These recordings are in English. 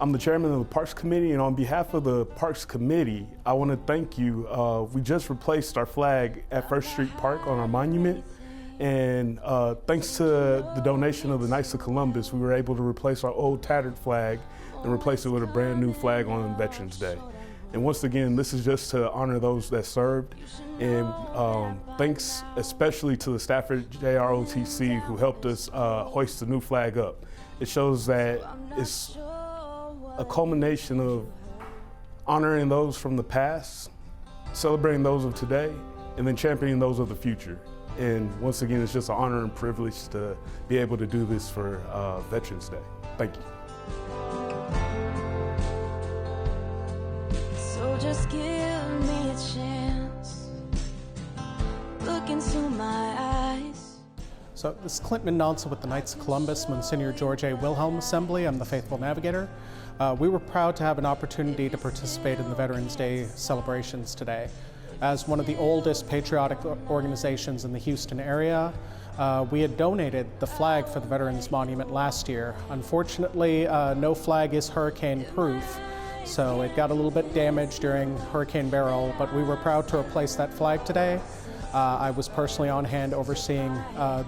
I'm the chairman of the Parks Committee, and on behalf of the Parks Committee, I want to thank you. We just replaced our flag at First Street Park on our monument, and thanks to the donation of the Knights of Columbus, we were able to replace our old tattered flag and replace it with a brand new flag on Veterans Day. And once again, this is just to honor those that served, and thanks especially to the Stafford JROTC who helped us hoist the new flag up. It shows that it's a culmination of honoring those from the past, celebrating those of today, and then championing those of the future. And once again, it's just an honor and privilege to be able to do this for Veterans Day. Thank you. So just give me a chance, look into my eyes. So this is Clint Nonsa with the Knights of Columbus, Monsignor George A. Wilhelm Assembly. I'm the Faithful Navigator. We were proud to have an opportunity to participate in the Veterans Day celebrations today. As one of the oldest patriotic organizations in the Houston area, we had donated the flag for the Veterans Monument last year. Unfortunately, no flag is hurricane proof, so it got a little bit damaged during Hurricane Beryl, but we were proud to replace that flag today. I was personally on hand overseeing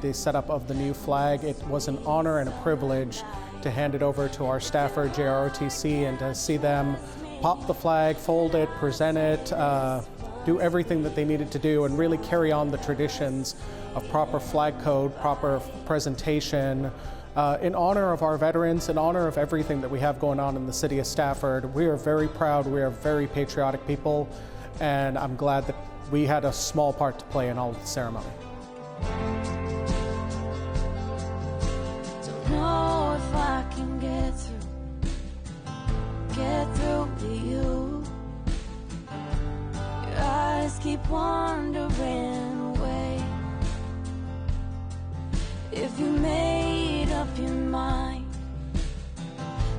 the setup of the new flag. It was an honor and a privilege to hand it over to our Stafford JROTC and to see them pop the flag, fold it, present it, do everything that they needed to do and really carry on the traditions of proper flag code, proper presentation, in honor of our veterans, in honor of everything that we have going on in the city of Stafford. We are very proud, we are very patriotic people, and I'm glad that we had a small part to play in all of the ceremony. Don't know if I can get through to you. Your eyes keep wandering away. If you made up your mind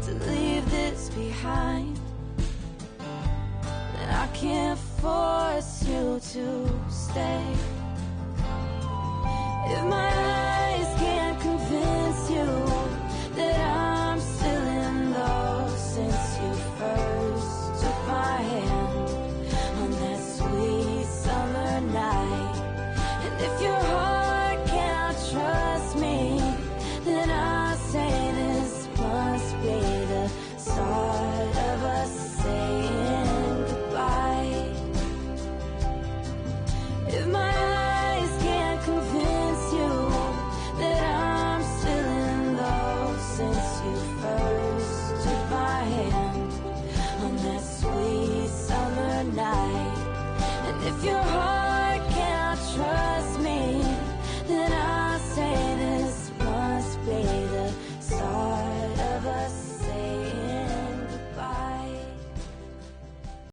to leave this behind, then I can't force you to stay. If my